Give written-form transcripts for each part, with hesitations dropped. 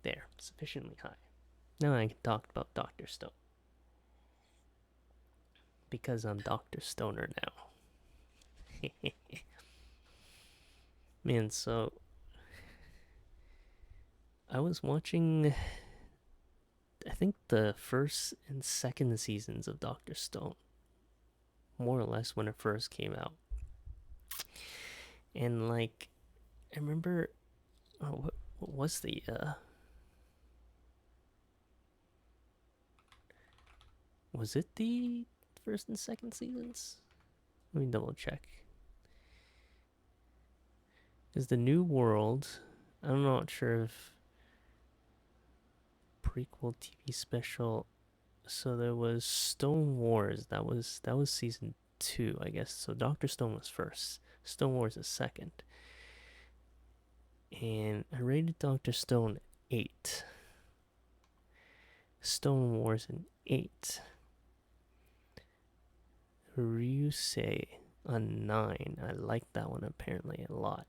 There, sufficiently high. Now I can talk about Dr. Stone. Because I'm Dr. Stoner now. Man, so I was watching, I think, the first and second seasons of Dr. Stone, more or less when it first came out. And, like, I remember, what was was it the first and second seasons? Let me double check. Is the New World, I'm not sure if prequel TV special. So there was Stone Wars. That was season 2, I guess. So Doctor Stone was first. Stone Wars is second. And I rated Doctor Stone 8. Stone Wars an 8. Ryusei a 9. I liked that one apparently a lot.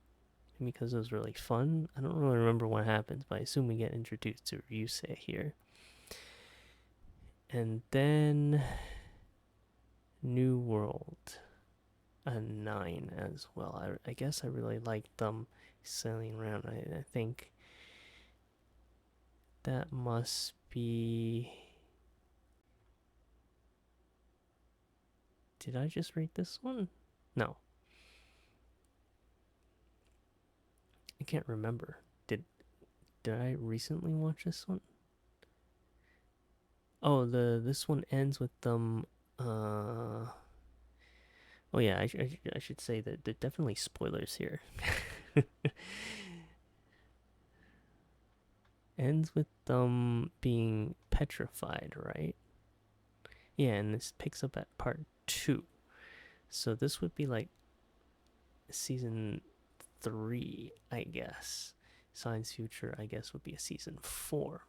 Because it was really fun. I don't really remember what happens, but I assume we get introduced to Ryusei here. And then New World a 9 as well. I guess I really liked them sailing around. I think that must be. Did I just rate this one? No, I can't remember. Did I recently watch this one? Oh, this one ends with them. Oh yeah, I should say that there are definitely spoilers here. Ends with them being petrified, right? Yeah, and this picks up at part 2. So this would be like season 3, I guess. Science Future, I guess, would be a season 4.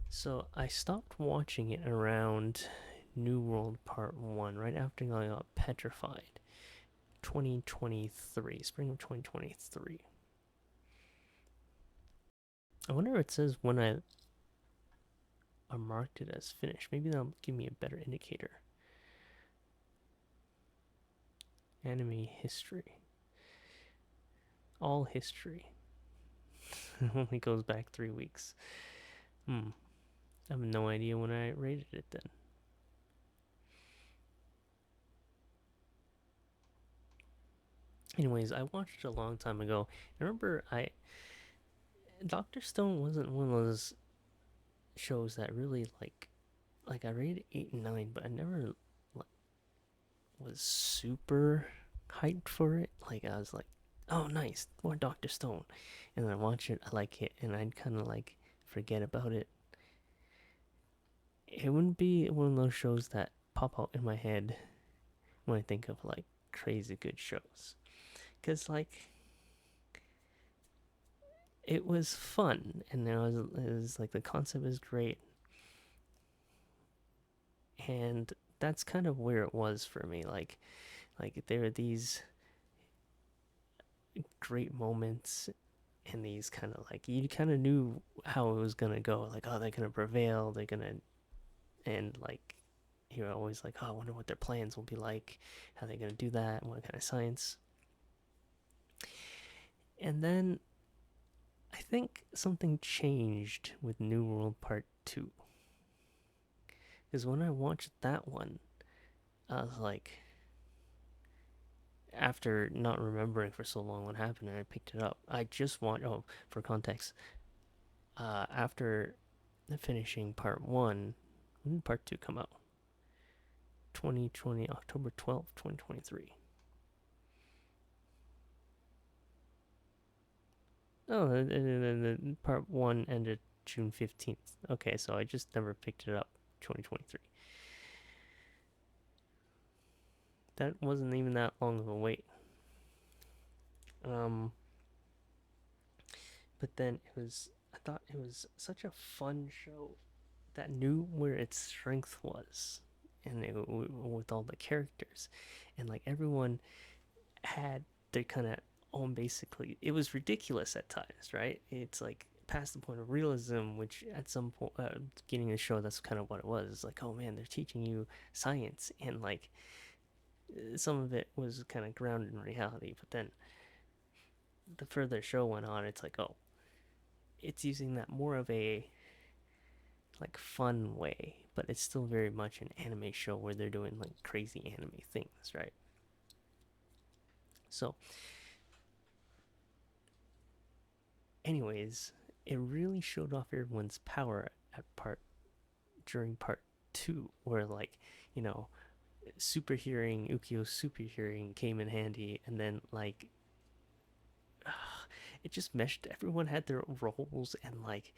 So I stopped watching it around New World Part 1, right after I got petrified. 2023, spring of 2023. I wonder if it says when I marked it as finished. Maybe that'll give me a better indicator. Anime history. All history. It only goes back 3 weeks. I have no idea when I rated it then. Anyways, I watched it a long time ago. I remember Doctor Stone wasn't one of those shows that really I rated 8 and 9, but I never like was super hyped for it. Like I was like, oh nice, more Doctor Stone, and then I watch it, I like it, and I'd kind of like forget about it. It wouldn't be one of those shows that pop out in my head when I think of like crazy good shows, cause like it was fun and it was like the concept is great, and that's kind of where it was for me. Like there are these great moments and these kind of like you kind of knew how it was gonna go. Like, oh, they're gonna prevail. They're gonna and like you're always like, oh, I wonder what their plans will be like. How they're gonna do that? What kind of science? And then I think something changed with New World Part 2. Because when I watched that one, I was like, after not remembering for so long what happened, and I picked it up. I just want, oh, for context, after finishing Part 1, when did Part 2 come out? 2020, October 12th, 2023. Oh, the Part 1 ended June 15th. Okay, so I just never picked it up 2023. That wasn't even that long of a wait. Um, but then I thought it was such a fun show that knew where its strength was, and with all the characters, and like everyone had their kind of own. Basically, it was ridiculous at times, right? It's like past the point of realism, which at some point, beginning of the show, that's kind of what it was. It's like, oh man, they're teaching you science, and like some of it was kind of grounded in reality. But then the further the show went on, it's like, oh, it's using that more of a like fun way, but it's still very much an anime show where they're doing like crazy anime things, right? So, anyways, it really showed off everyone's power at part during part two, where like you know super hearing Ukio's super hearing came in handy, and then like it just meshed. Everyone had their roles, and like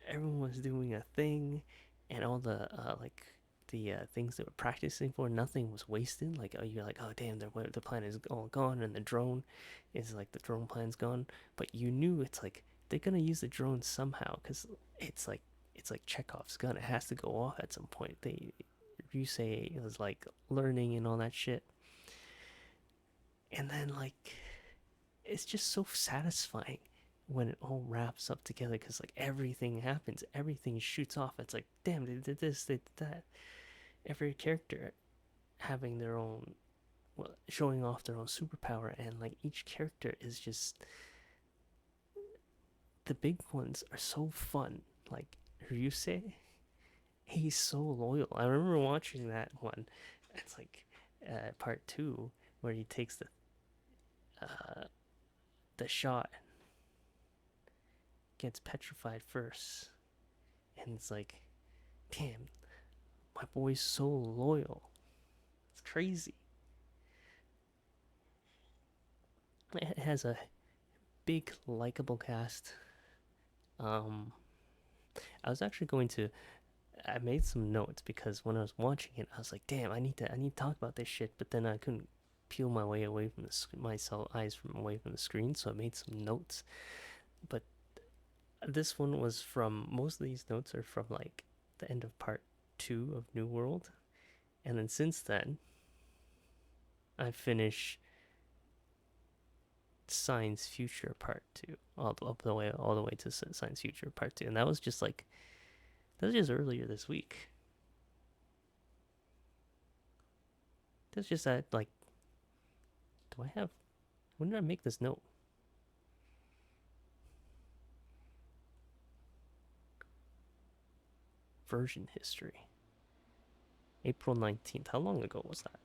everyone was doing a thing, and all the the things that we're practicing for, nothing was wasted. Like, oh, you're like, oh damn, the plan is all gone, and the drone is like the drone plan's gone. But you knew it's like they're gonna use the drone somehow, because it's like Chekhov's gun. It has to go off at some point. You say it was like learning and all that shit, and then like it's just so satisfying when it all wraps up together, because like everything happens, everything shoots off. It's like, damn, they did this, they did that. Every character having their own, well, showing off their own superpower, and like each character is just, the big ones are so fun. Like Ryusei, he's so loyal. I remember watching that one. It's like part two, where he takes uh, the shot, gets petrified first, and it's like, damn, my boy's so loyal. It's crazy. It has a big likable cast. Um, I was actually going to. I made some notes because when I was watching it, I was like, "Damn, I need to talk about this shit." But then I couldn't peel my way away from myself eyes from away from the screen, so I made some notes. But this one was from, most of these notes are from like the end of part two of New World, and then since then, I finished Science Future Part Two, all the way to Science Future Part Two, and that was just like, that was just earlier this week. That's just that, like, do I have, when did I make this note? Version history. April 19th. How long ago was that?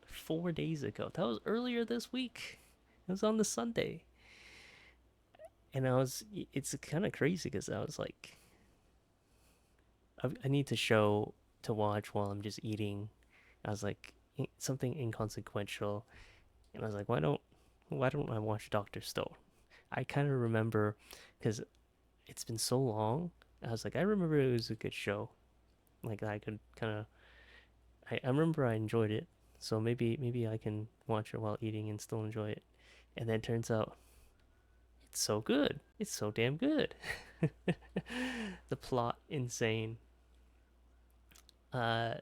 4 days ago. That was earlier this week. It was on the Sunday. And it's kind of crazy because I was like, I need to show to watch while I'm just eating. I was like, something inconsequential. And I was like, why don't I watch Doctor Stone? I kind of remember, because it's been so long. I was like, I remember it was a good show. Like I could kind of, I remember I enjoyed it. So maybe I can watch it while eating and still enjoy it. And then it turns out it's so good. It's so damn good. The plot insane. Uh,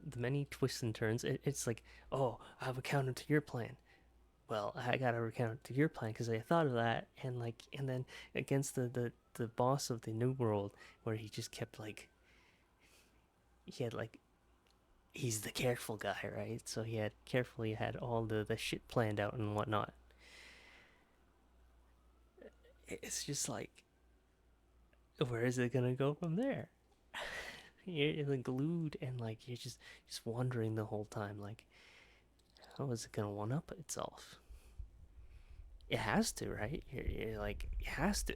the many twists and turns. It's like, oh, I have a counter to your plan. Well, I gotta recount to your plan because I thought of that, and like, and then against the boss of the New World, where he just kept like, he had like, he's the careful guy, right? So he had carefully had all the shit planned out and whatnot. It's just like, where is it gonna go from there? You're like glued, and like you're just wondering the whole time, like, how is it gonna one up itself? It has to, right? You're like, it has to.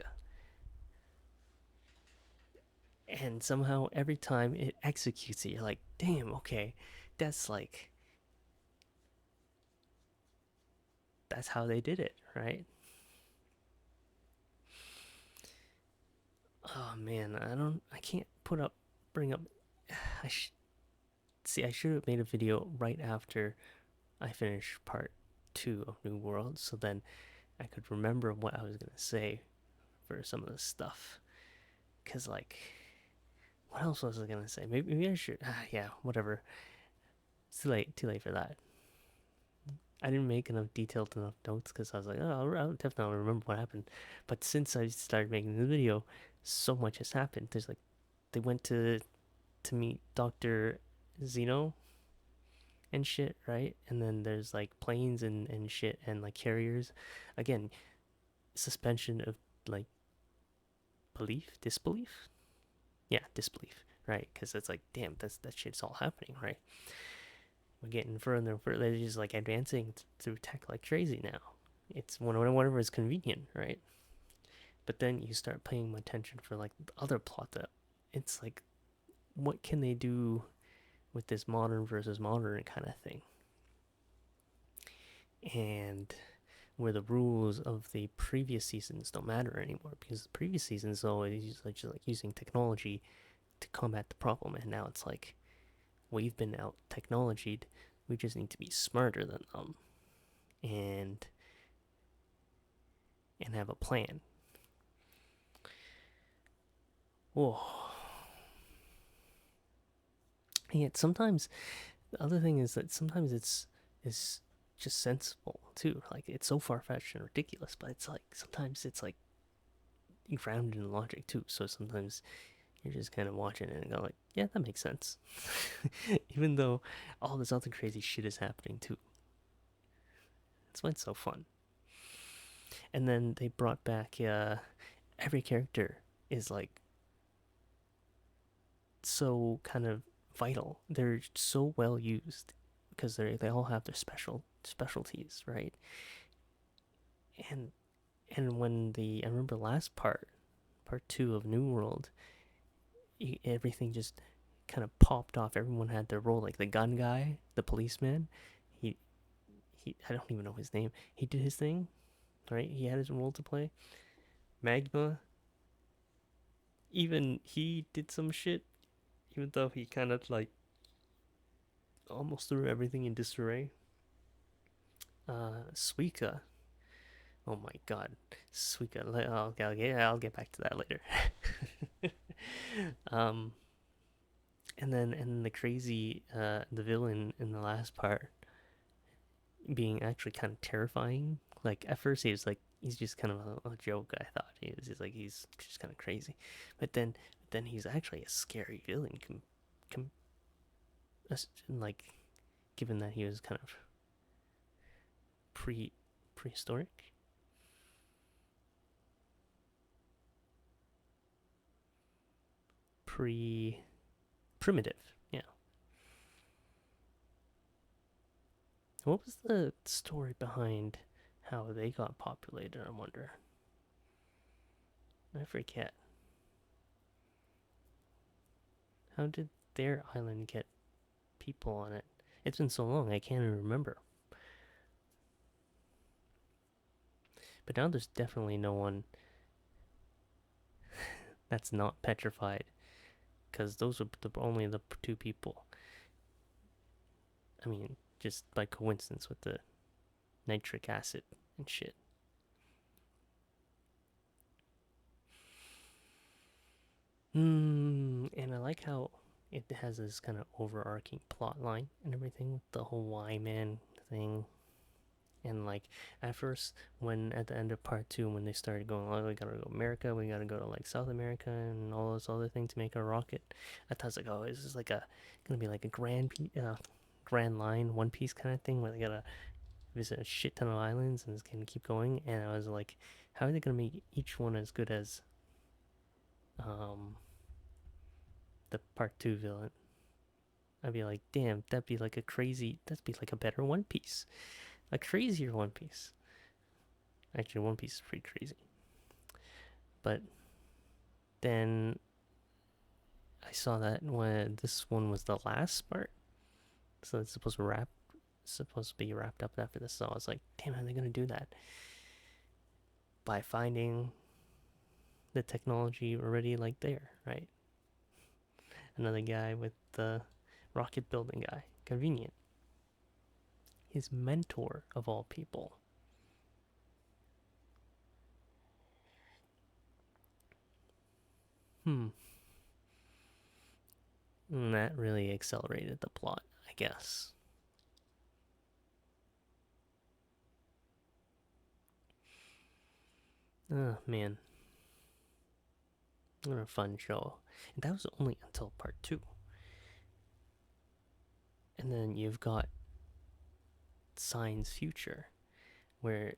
And somehow every time it executes it, you're like, damn, okay, that's like, that's how they did it, right? Oh man, I can't bring up. I sh- See, I should have made a video right after I finish part two of New World, so then I could remember what I was gonna say for some of the stuff. Cause like, what else was I gonna say? Maybe I should. Yeah, whatever. It's too late. Too late for that. I didn't make enough detailed enough notes because I was like, oh, I'll definitely remember what happened. But since I started making the video, so much has happened. There's like they went to meet Doctor Zeno and shit, right? And then there's like planes and shit and like carriers. Again, suspension of like disbelief. Yeah, disbelief, right? Because it's like, damn, that shit's all happening, right? We're getting further and further. They're just like advancing through tech like crazy now. It's whatever is convenient, right? But then you start paying attention for like the other plot that it's like, what can they do with this modern versus modern kind of thing? And where the rules of the previous seasons don't matter anymore because the previous seasons always like just like using technology to combat the problem, and now it's like we've been out technologied. We just need to be smarter than them and have a plan. Oh, and yet sometimes the other thing is that sometimes it's just sensible too. Like it's so far fetched and ridiculous, but it's like sometimes it's like grounded in logic too. So sometimes you're just kind of watching it and go like, yeah, that makes sense. Even though all this other crazy shit is happening too. That's why it's so fun. And then they brought back every character is like so kind of vital. They're so well used because they all have their specialties, right? And when I remember last part two of New World, everything just kind of popped off. Everyone had their role. Like the gun guy, the policeman, he I don't even know his name. He did his thing, right? He had his role to play. Magma, even he did some shit, even though he kind of like almost threw everything in disarray. Suika, oh my god, Suika. I'll get back to that later. um, and the crazy the villain in the last part being actually kind of terrifying. Like at first he was like he's just kind of a joke. I thought he was just like he's just kind of crazy, but then he's actually a scary villain. Com, like given that he was kind of prehistoric. pre Primitive. Yeah. What was the story behind how they got populated? I wonder. I forget. How did their island get people on it? It's been so long, I can't even remember. But now there's definitely no one that's not petrified, because those are only the two people. I mean, just by coincidence with the nitric acid and shit. And I like how it has this kind of overarching plot line and everything with the whole Y Man thing. And like at first, when at the end of part two, when they started going, oh, we gotta go to America, we gotta go to like South America and all this other thing to make a rocket. I thought it was like, oh, is this like gonna be like a grand line, One Piece kind of thing where they gotta visit a shit ton of islands and it's gonna keep going. And I was like, how are they gonna make each one as good as um the part two villain? I'd be like, damn, that'd be like a better One Piece, a crazier One Piece. Actually, One Piece is pretty crazy. But then I saw that when this one was the last part, so it's supposed to be wrapped up after this. So I was like, damn, how are they gonna do that? By finding the technology already like there, right? Another guy with the rocket building guy, convenient. His mentor of all people. Hmm. And that really accelerated the plot, I guess. Oh man, what a fun show. And that was only until part two. And then you've got Science Future, where,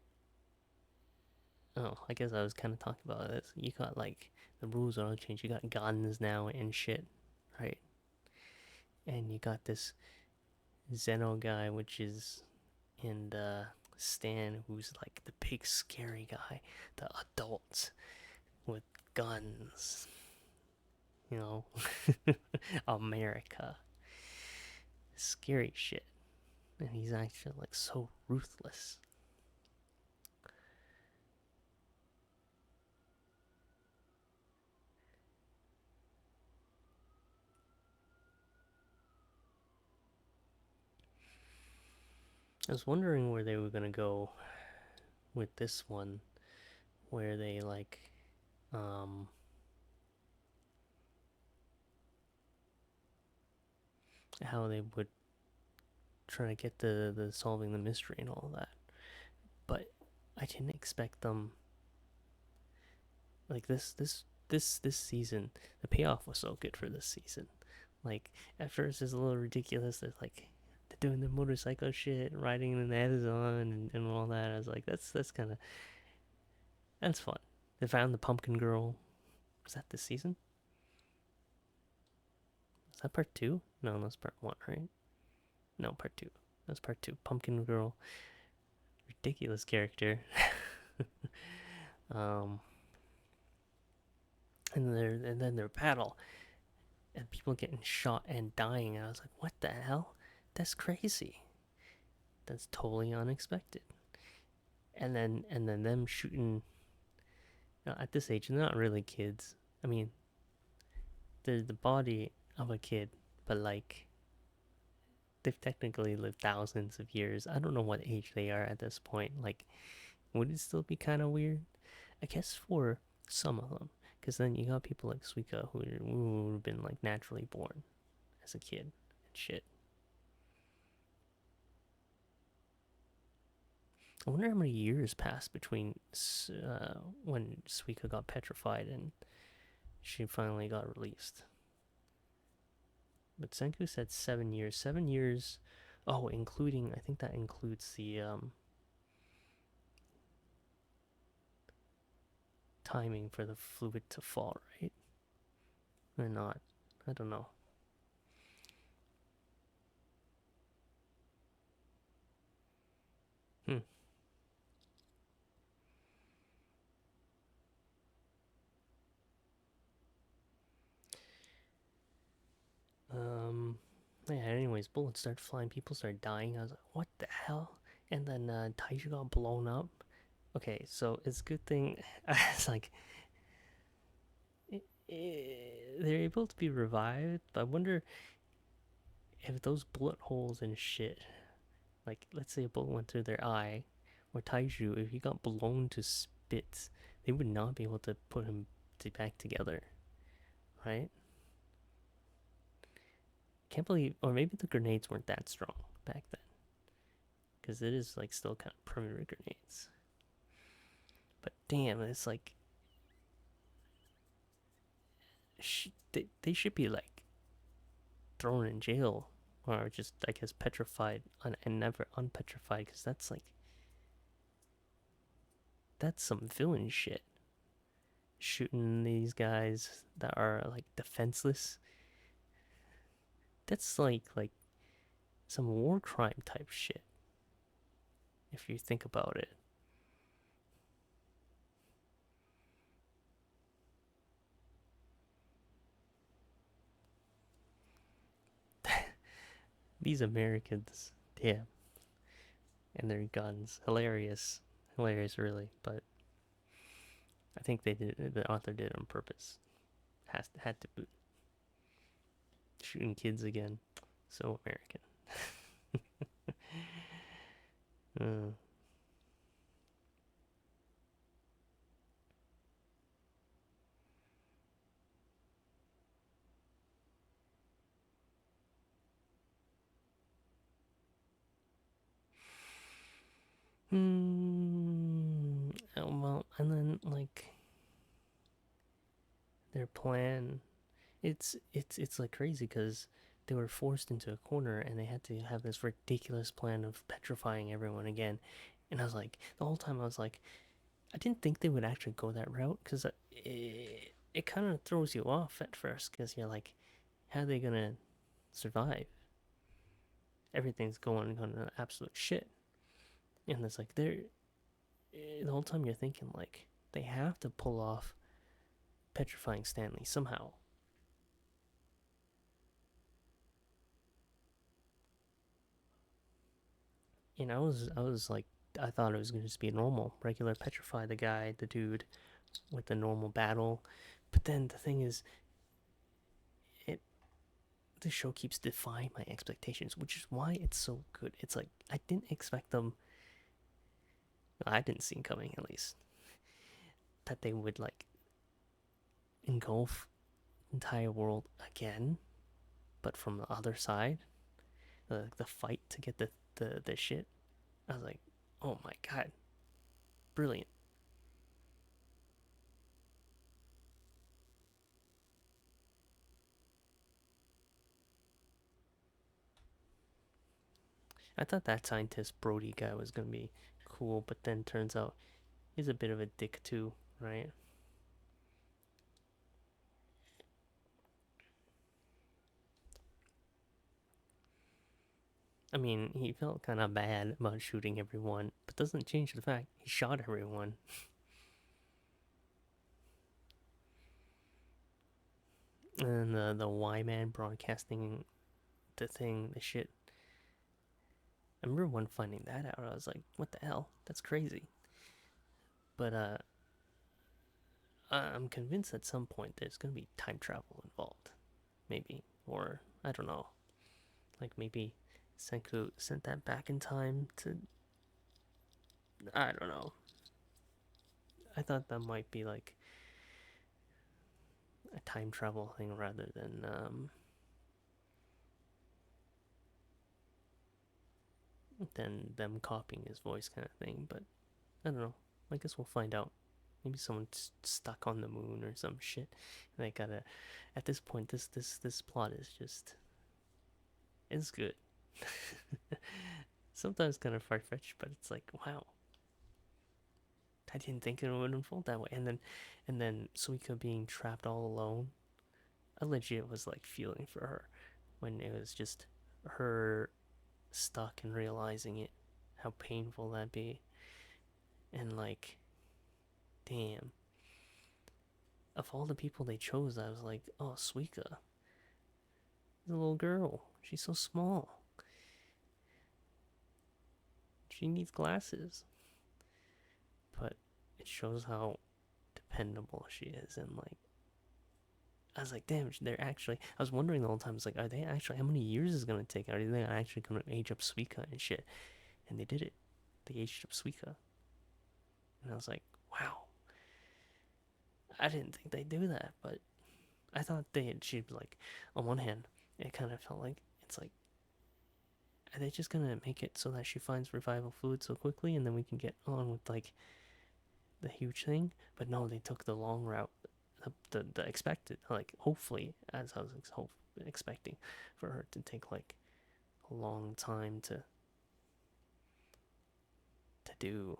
oh, I guess I was kind of talking about this. You got like the rules are all changed. You got guns now and shit, right? And you got this Zeno guy, which is in Stan, who's like the big scary guy, the adult with guns, you know, America, scary shit. And he's actually like so ruthless. I was wondering where they were gonna go with this one, where they like, um, how they would try to get the solving the mystery and all that. But I didn't expect them like this season. The payoff was so good for this season. Like at first it's a little ridiculous. They're doing the motorcycle shit, riding in the Amazon and all that. I was like, that's kind of that's fun. They found the pumpkin girl. Was that this season? Was that part two? No, that's part one, right? No, part two. That's part two. Pumpkin girl, ridiculous character. um, and then their battle and people getting shot and dying. And I was like, what the hell? That's crazy. That's totally unexpected. And then them shooting, at this age, they're not really kids. I mean, they're the body of a kid, but like they've technically lived thousands of years. I don't know what age they are at this point. Like, would it still be kind of weird? I guess for some of them, because then you got people like Suika who would have been like naturally born as a kid and shit. I wonder how many years passed between when Suika got petrified and she finally got released. But Senku said 7 years. 7 years. Oh, including, I think that includes the timing for the fluid to fall, right? Or not? I don't know. Hmm. Um. Yeah. Anyways, bullets start flying. People start dying. I was like, what the hell? And then Taisha got blown up. Okay, so it's a good thing. It's like they're able to be revived. But I wonder if those bullet holes and shit, like let's say a bullet went through their eye, or Taiju, if he got blown to spits, they would not be able to put him back together, right? Can't believe, or maybe the grenades weren't that strong back then, because it is like still kind of primitive grenades. But damn, it's like they should be like thrown in jail or just I guess petrified and never unpetrified because that's some villain shit. Shooting these guys that are like defenseless. That's like some war crime type shit if you think about it. These Americans, damn, and their guns, hilarious, hilarious, really. But I think they did. The author did it on purpose. Had to boot. Shooting kids again, so American. uh, well, And then like their plan, it's like crazy because they were forced into a corner and they had to have this ridiculous plan of petrifying everyone again. And I was like, the whole time I was like, I didn't think they would actually go that route because it kind of throws you off at first because you're like, how are they gonna survive? Everything's going to absolute shit, and it's like they're the whole time you're thinking like they have to pull off petrifying Stanley somehow. And I was like, I thought it was gonna just be a normal, regular petrify the guy, the dude, with the normal battle. But then the thing is, it the show keeps defying my expectations, which is why it's so good. It's like I didn't expect them. I didn't see coming at least that they would like engulf the entire world again, but from the other side. The fight to get the shit. I was like, oh my god, brilliant. I thought that scientist Brody guy was gonna be cool, but then turns out he's a bit of a dick too, right? I mean, he felt kind of bad about shooting everyone, but doesn't change the fact he shot everyone. And the Y man broadcasting the thing, the shit. I remember one finding that out. I was like, what the hell? That's crazy. But I'm convinced at some point there's gonna be time travel involved, maybe, or I don't know. Like maybe Senku sent that back in time to. I don't know. I thought that might be like a time travel thing rather than them copying his voice kind of thing. But I don't know. I guess we'll find out. Maybe someone's stuck on the moon or some shit. And they gotta. At this point, this plot is just. It's good. Sometimes kind of far fetched, but it's like wow. I didn't think it would unfold that way. And then Suika being trapped all alone. I legit was like feeling for her when it was just her stuck and realizing it, how painful that'd be. And like, damn. Of all the people they chose, I was like, oh, Suika, the little girl. She's so small. She needs glasses. But it shows how dependable she is and like I was like, damn, they're actually. I was wondering the whole time. I was like, are they actually? How many years is it gonna take? Are they actually gonna age up Suika and shit? And they did it. They aged up Suika, and I was like, wow. I didn't think they'd do that, but I thought she'd be like, on one hand, it kind of felt like it's like, are they just gonna make it so that she finds revival fluid so quickly, and then we can get on with like the huge thing? But no, they took the long route, the expected, like hopefully, as I was expecting, for her to take like a long time to do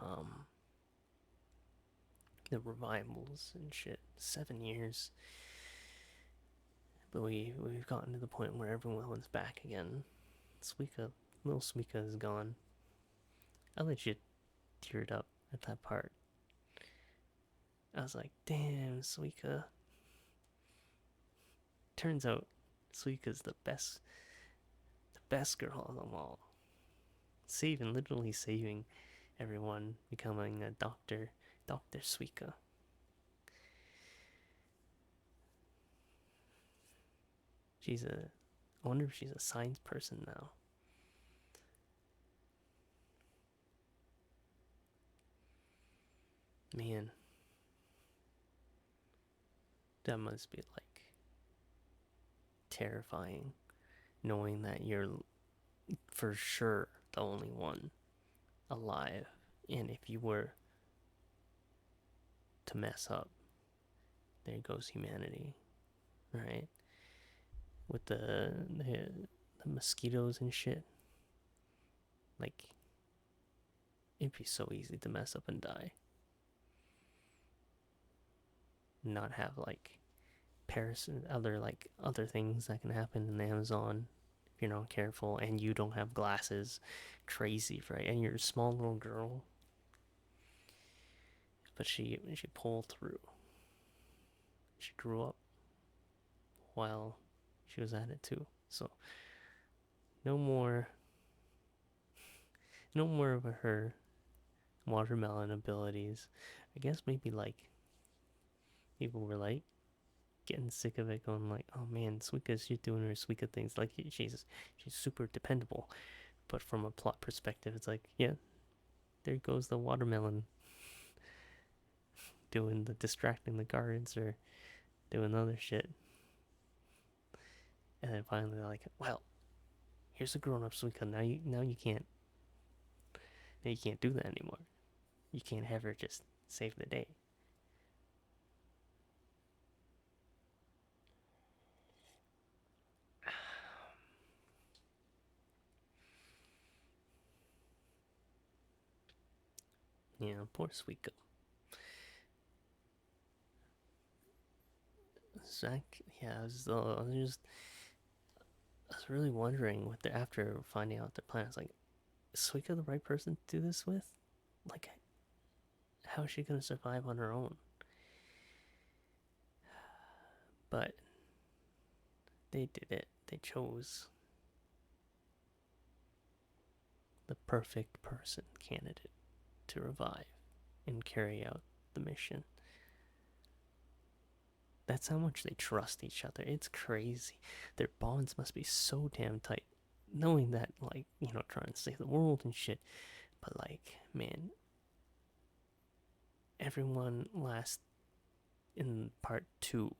um the revivals and shit. 7 years, but we've gotten to the point where everyone's back again. Suika, little Suika is gone. I legit teared up at that part. I was like, damn, Suika. Turns out Suika's the best girl of them all. Literally saving everyone, becoming a doctor, Dr. Suika. I wonder if she's a science person now. Man, that must be like terrifying knowing that you're for sure the only one alive. And if you were to mess up. There goes humanity, right? With the mosquitoes and shit. Like, it'd be so easy to mess up and die. Not have like other things that can happen in the Amazon if you're not careful and you don't have glasses. Crazy, right? And you're a small little girl, but she pulled through. She grew up while she was at it too. So no more, no more of her watermelon abilities. I guess maybe like people were like getting sick of it, going like, "Oh man, she's doing her Suika things. Like she's super dependable." But from a plot perspective, it's like, yeah, there goes the watermelon doing the distracting the guards or doing other shit. And then finally they're like, well, here's a grown up Suika. Now you can't do that anymore. You can't have her just save the day. Yeah, poor Suika. Zach, yeah, I was really wondering what the after finding out their plans. Like, is Suika the right person to do this with? Like, how is she gonna survive on her own? But they did it. They chose the perfect person candidate to revive and carry out the mission. That's how much they trust each other. It's crazy. Their bonds must be so damn tight. Knowing that, like, trying to save the world and shit. But, like, man, everyone last in part two.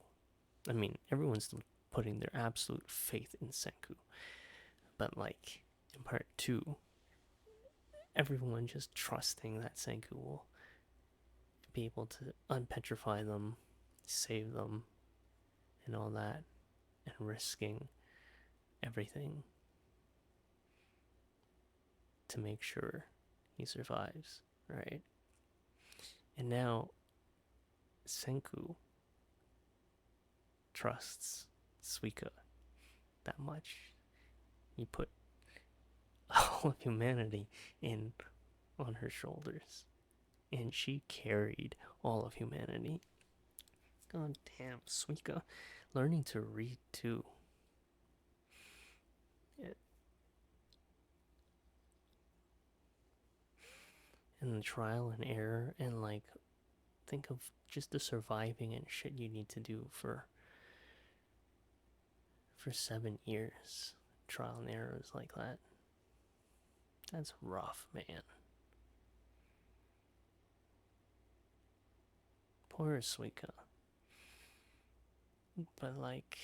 I mean, everyone's still putting their absolute faith in Senku. But, like, in part two, everyone just trusting that Senku will be able to unpetrify them, save them, and all that, and risking everything to make sure he survives, right? And now Senku trusts Suika that much. He put all of humanity in on her shoulders, and she carried all of humanity. God damn, Suika, learning to read too. It, and the trial and error, and like, think of just the surviving and shit you need to do for 7 years. Trial and errors like that. That's rough, man. Poor Suika. But like,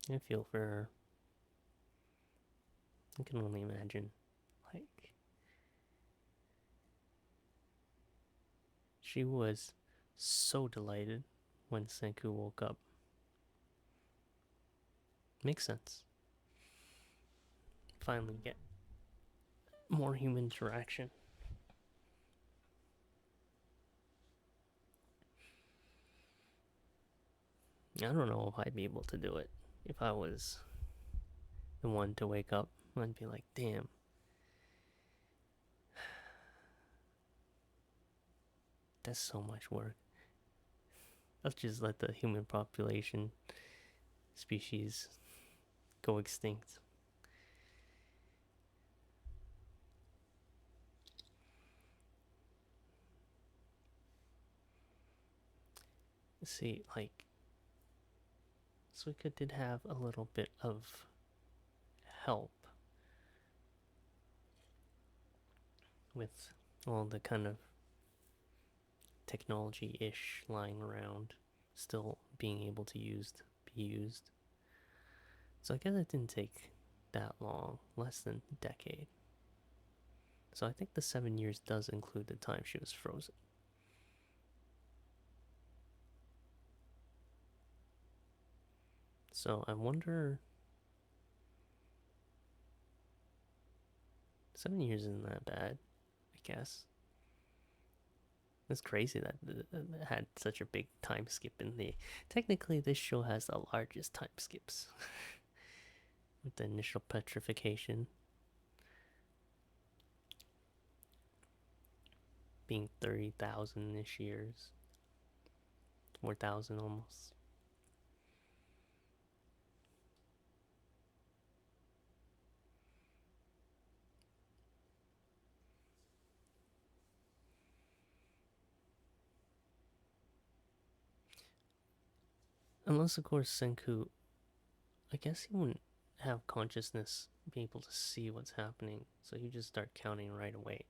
I feel for her. I can only imagine. Like, she was so delighted when Senku woke up. Makes sense. Finally get more human interaction. I don't know if I'd be able to do it. If I was the one to wake up, I'd be like, damn. That's so much work. Let's just let the human population species go extinct. See, like, Suika did have a little bit of help with all the kind of technology-ish lying around still being able to be used. So I guess it didn't take that long, less than a decade. So I think the 7 years does include the time she was frozen. So I wonder, 7 years isn't that bad, I guess. It's crazy that it had such a big time skip in the. Technically, this show has the largest time skips with the initial petrification being 30,000 ish years, 4,000 almost. Unless, of course, Senku, I guess he wouldn't have consciousness, be able to see what's happening, so he just start counting right away.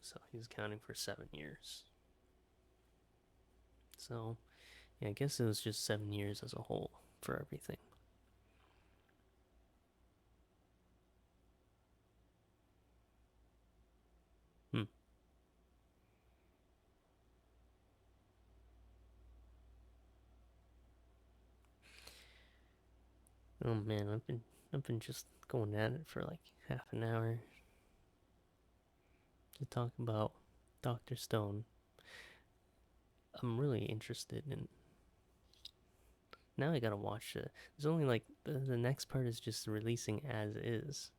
So he's counting for 7 years. So, yeah, I guess it was just 7 years as a whole for everything. Hmm. Oh man, I've been just going at it for like half an hour to talk about Dr. Stone. I'm really interested in. Now I gotta watch it. There's only like the next part is just releasing as is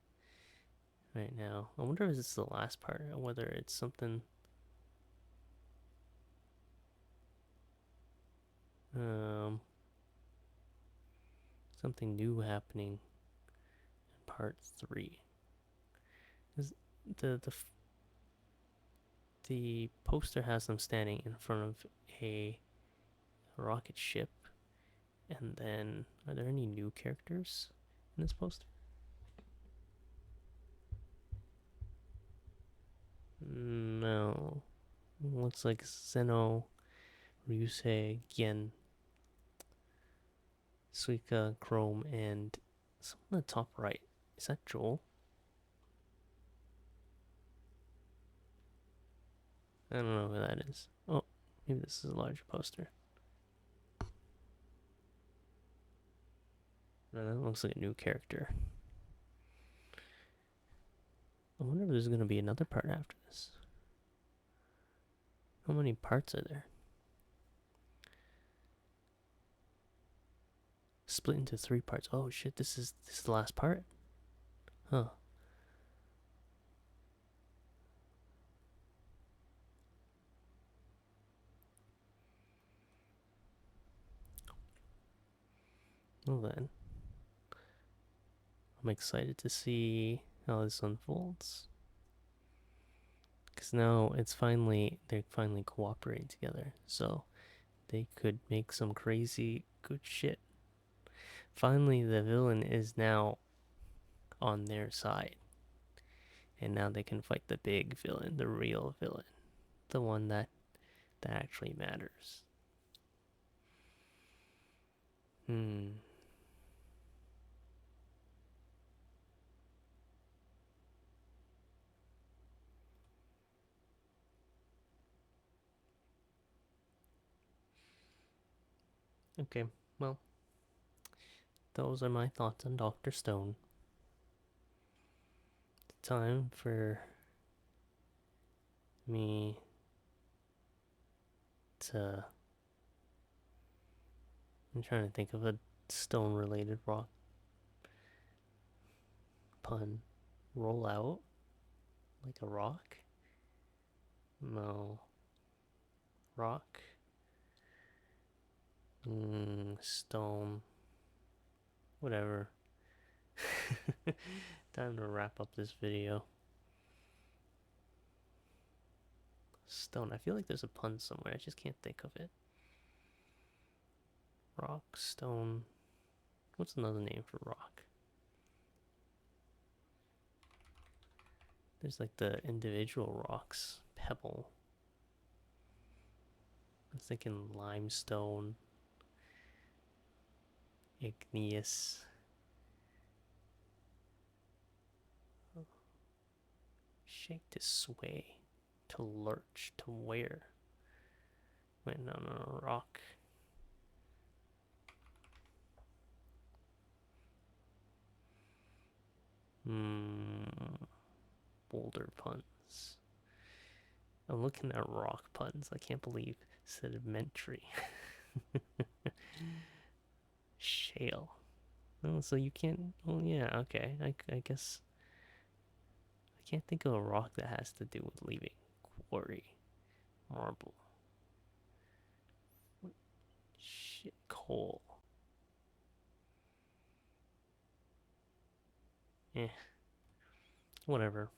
right now. I wonder if it's the last part or whether it's something. Um, Something new happening in part 3. Is the poster has them standing in front of a rocket ship, and then are there any new characters in this poster? No. Looks like Zeno, Ryusei, Gien, Suika, Chrome, and someone on the top right. Is that Joel? I don't know who that is. Oh, maybe this is a larger poster. No, that looks like a new character. I wonder if there's going to be another part after this. How many parts are there? Split into 3 parts. Oh shit, this is the last part? Huh. Well then. I'm excited to see how this unfolds. Because now they're finally cooperating together. So they could make some crazy good shit. Finally, the villain is now on their side. And now they can fight the big villain, the real villain. The one that actually matters. Hmm. Okay, well, those are my thoughts on Dr. Stone. Time for me to. I'm trying to think of a stone related rock pun. Roll out? Like a rock? No. Rock? Stone. Whatever. Time to wrap up this video. Stone. I feel like there's a pun somewhere. I just can't think of it. Rock, stone. What's another name for rock? There's like the individual rocks. Pebble. I was thinking limestone. Igneous. Shake to sway. To lurch. To wear. Wait, no, no, no. Rock. Boulder puns. I'm looking at rock puns. I can't believe sedimentary. Shale. Oh, so you can't. Oh, yeah, okay. I guess. I can't think of a rock that has to do with leaving. Quarry. Marble. Shit. Coal. Eh. Whatever.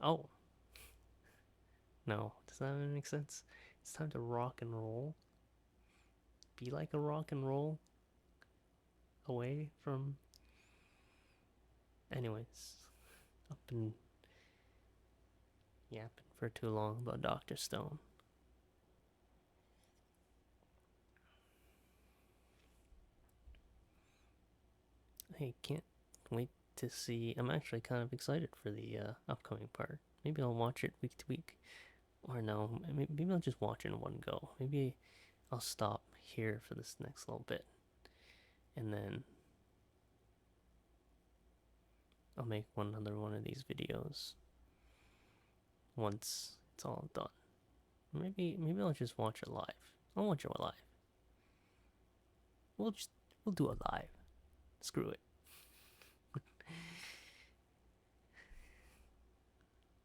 Oh. No. Does that make sense? It's time to rock and roll. Be like a rock and roll. Away from. Anyways. Up and yapping for too long about Dr. Stone. I can't wait to see. I'm actually kind of excited for the upcoming part. Maybe I'll watch it week to week. Or no, maybe I'll just watch it in one go. Maybe I'll stop here for this next little bit. And then I'll make another one of these videos once it's all done. Maybe I'll just watch it live. I'll watch it live. We'll do it live. Screw it.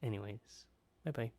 Anyways, bye bye.